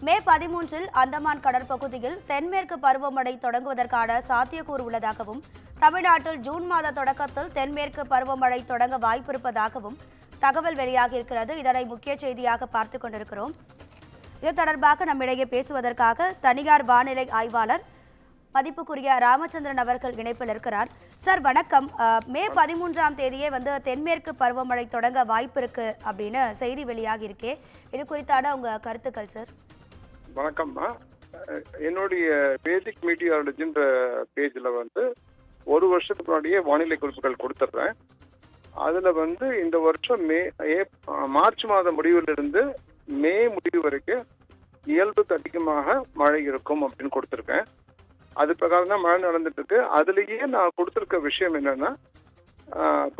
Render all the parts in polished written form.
மே 13 அந்தமான் கடற்பகுதியில் தென்மேற்கு பருவமழை தொடங்குவதற்கான சாத்தியக்கூறு உள்ளதாகவும், தமிழ்நாட்டில் ஜூன் மாத தொடக்கத்தில் தென்மேற்கு பருவமழை தொடங்க வாய்ப்பிருப்பதாகவும் தகவல் வெளியாகியிருக்கிறது. இதனை முக்கிய செய்தியாக பார்த்துக் கொண்டிருக்கிறோம். இது தொடர்பாக நம்மிடையே பேசுவதற்காக தனியார் வானிலை ஆய்வாளர் மதிப்புக்குரிய ராமச்சந்திரன் அவர்கள் இணைப்பில் இருக்கிறார். சார் வணக்கம். மே 13ஆம் தேதியே தென்மேற்கு பருவமழை தொடங்க வாய்ப்பு இருக்கு அப்படின்னு செய்தி வெளியாகி இருக்கே, இது குறித்தான உங்க கருத்துக்கள் சார்? வணக்கம்மா. என்னுடைய பேசிக் மீட்டியாலஜின்ற பேஜில் ஒரு வருஷத்துக்கு முன்னாடியே வானிலை குறிப்புகள் கொடுத்துட்றேன். அதில் இந்த வருஷம் மார்ச் மாத முடிவிலிருந்து மே முடிவு வரைக்கும் இயல்புக்கு அதிகமாக மழை இருக்கும் அப்படின்னு கொடுத்துருக்கேன். அது பிரகாரம் தான் மழை நடந்துட்டு இருக்கு. அதுலேயே நான் கொடுத்துருக்க விஷயம் என்னன்னா,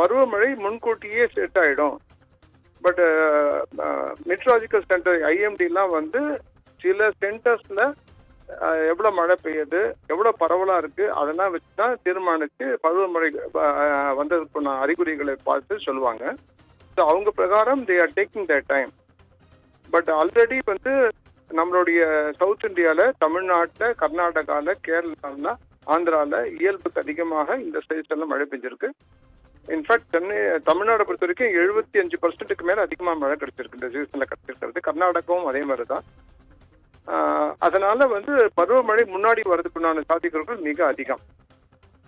பருவமழை முன்கூட்டியே செட் ஆகிடும். பட் மெட்ரலாஜிக்கல் சென்டர் ஐஎம்டிலாம் சில சென்டர்ஸ்ல எவ்வளோ மழை பெய்யுது, எவ்வளோ பரவலாக இருக்கு, அதெல்லாம் வச்சு தான் தீர்மானித்து பருவமழை வந்ததுக்கான அறிகுறிகளை பார்த்து சொல்லுவாங்க. ஸோ அவங்க பிரகாரம் they are taking the time. But already நம்மளுடைய சவுத் இந்தியாவில், தமிழ்நாட்டில், கர்நாடகாவில், கேரளாவில், ஆந்திராவில் இயல்புக்கு அதிகமாக இந்த சைஸ்ல மழை பெஞ்சிருக்கு. இன்ஃபேக்ட் தமிழ்நாடை பொறுத்த வரைக்கும் 75% மேலே அதிகமாக மழை கிடைச்சிருக்கு இந்த சீசனில் கிடைச்சிருக்கிறது. கர்நாடகாவும் அதே மாதிரி தான். அதனால பருவமழை முன்னாடி வர்றதுக்குண்டான சாத்தியக்கூறுகள் மிக அதிகம்.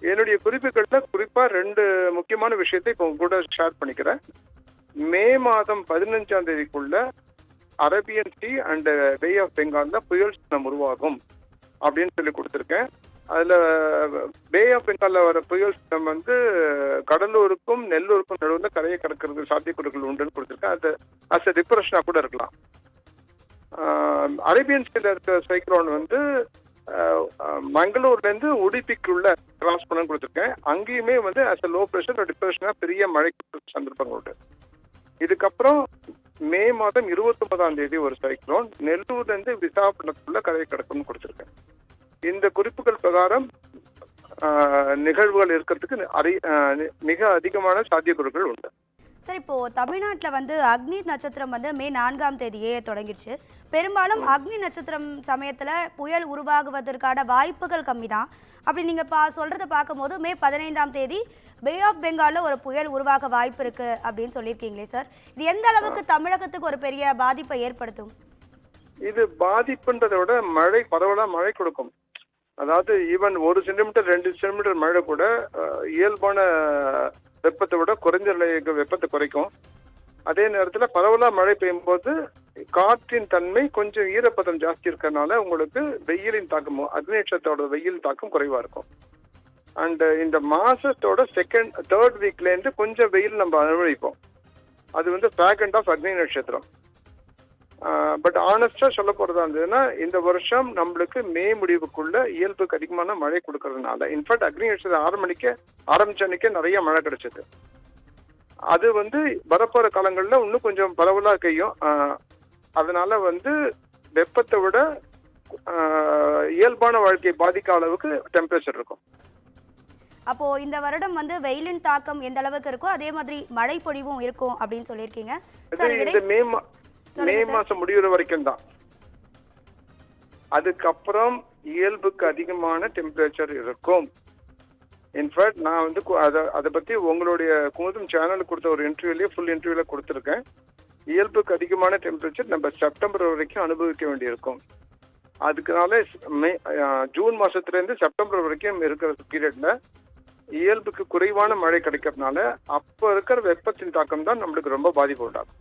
என்னுடைய குறிப்புகளில் குறிப்பாக 2 முக்கியமான விஷயத்தை இப்போ உங்க கூட ஷேர் பண்ணிக்கிறேன். மே மாதம் 15ஆம் தேதிக்குள்ள Arabian sea and bay of பெங்கால்ல புயல் சின்னம் உருவாகும் அப்படின்னு சொல்லி கொடுத்துருக்கேன். அதில் பே ஆஃப் பெங்கால்ல வர புயல் சின்னம் கடலூருக்கும் நெல்லூருக்கும் நடுவில் கரையை கடக்கிறது சாத்தியக்கூறுகள் உண்டுன்னு கொடுத்துருக்கேன். அது அஸ் எ டிப்ரெஷனாக கூட இருக்கலாம். அரேபியன் சீல இருக்க சைக்ளோன் மங்களூர்லேருந்து உடுப்பிக்குள்ள கிராஸ் பண்ணு கொடுத்துருக்கேன். அங்கேயுமே அஸ் எ லோ ப்ரெஷர் டிப்ரெஷனாக பெரிய மழைக்கு சந்தர்ப்பங்கள் உண்டு. இதுக்கப்புறம் மே மாதம் 29ஆம் தேதி ஒரு சைக்ளோன் நெல்லூர்லேருந்து விசாகப்பட்டினத்துக்குள்ள கரையை கடக்கும்னு கொடுத்துருக்கேன். இந்த குறிப்புகள் பிரகாரம் நிகழ்வுகள் இருக்கிறதுக்கு மிக அதிகமான சாத்தியக்கூறுகள் உண்டு. சார், இப்போ தமிழ்நாட்டில் அக்னி நட்சத்திரம் மே 4ஆம் தேதியே தொடங்கிடுச்சு. பெரும்பாலும் அக்னி நட்சத்திரம் சமயத்தில் புயல் உருவாகுவதற்கான வாய்ப்புகள் கம்மி தான். அப்படி நீங்கள் சொல்கிறத பார்க்கும்போது மே 15ஆம் தேதி பே ஆஃப் பெங்காலில் ஒரு புயல் உருவாக வாய்ப்பு இருக்கு அப்படின்னு சொல்லியிருக்கீங்களே சார், இது எந்த அளவுக்கு தமிழகத்துக்கு ஒரு பெரிய பாதிப்பை ஏற்படுத்தும்? இது பாதிப்புன்றதை விட மழை பரவலாக மழை கொடுக்கும். அதாவது ஈவன் 1 சென்டிமீட்டர் 2 சென்டிமீட்டர் மழை கூட இயல்பான வெப்பத்தை விட குறைஞ்ச வெப்பத்தை குறைக்கும். அதே நேரத்தில் பரவலாக மழை பெய்யும் போது காற்றின் தன்மை கொஞ்சம் ஈரப்பதம் ஜாஸ்தி இருக்கிறதுனால உங்களுக்கு வெயிலின் தாக்கம், அக்னி நட்சத்திரத்தோட வெயில் தாக்கம் குறைவா இருக்கும். அண்ட் இந்த மாசத்தோட 2nd 3rd வீக்லேருந்து கொஞ்சம் வெயில் நம்ம அனுபவிப்போம். அது ஃபிராக்ரண்ட் ஆஃப் அக்னி நட்சத்திரம். பட் ஆனஸ்டா சொல்ல போறதா இருந்ததுன்னா, இந்த வருஷம் நம்மளுக்கு மே முடிவுக்குள்ள இயல்புக்கு அதிகமான மழை கொடுக்கறதுனால, இன்ஃபேக்ட் அக்னி நட்சத்திரம் ஆரம்பிச்சன்னைக்கே நிறைய மழை கிடைச்சது. அது வரப்போற காலங்களில் இன்னும் கொஞ்சம் பரவலாக பெய்யும். அதனால வெப்பத்தை விட இயல்பான வாழ்க்கையை பாதிக்க அளவுக்கு டெம்பரேச்சர் இருக்கும். அப்போ இந்த வருடம் வெயிலின் தாக்கம் எந்த அளவுக்கு இருக்கோ அதே மாதிரி மழை பொழிவும் இருக்கும் அப்படின்னு சொல்லியிருக்கீங்க. மே மாசம் முடிவுற வரைக்கும் தான். அதுக்கப்புறம் இயல்புக்கு அதிகமான டெம்பரேச்சர் இருக்கும். இன்ஃபேக்ட் நான் அதை பத்தி உங்களுடைய குமுதம் சேனலுக்கு கொடுத்த ஒரு இன்டர்வியூலயே ஃபுல் இன்டர்வியூல கொடுத்துருக்கேன். இயல்புக்கு அதிகமான டெம்பரேச்சர் நம்ம செப்டம்பர் வரைக்கும் அனுபவிக்க வேண்டியிருக்கும். அதுக்குனால ஜூன் மாசத்துலேருந்து செப்டம்பர் வரைக்கும் இருக்கிற பீரியட்ல இயல்புக்கு குறைவான மழை கிடைக்கிறதுனால அப்ப இருக்கிற வெப்பத்தின் தாக்கம் தான் நம்மளுக்கு ரொம்ப பாதிப்பு உண்டாகும்.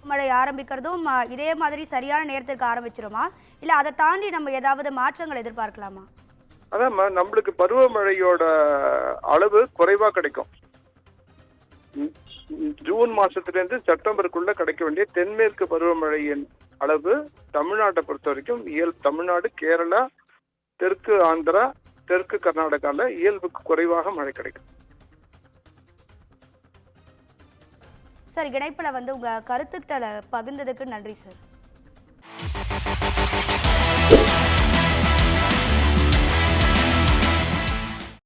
மழை ஆரம்பிக்கிறதும் இதே மாதிரி சரியான நேரத்திற்கு ஆரம்பிச்சிருமா, இல்ல அதை தாண்டி நம்ம ஏதாவது மாற்றங்கள் எதிர்பார்க்கலாமா? அதான் நம்மளுக்கு பருவமழையோட அளவு குறைவா கிடைக்கும். ஜூன் மாசத்திலிருந்து செப்டம்பருக்குள்ள கிடைக்க வேண்டிய தென்மேற்கு பருவமழையின் அளவு தமிழ்நாட்டை பொறுத்த வரைக்கும் தமிழ்நாடு, கேரளா, தெற்கு ஆந்திரா, தெற்கு கர்நாடகால இயல்புக்கு குறைவாக மழை கிடைக்கும். சார், இணைப்பில் உங்க கருத்துக்களை பகிர்ந்ததுக்கு நன்றி சார்.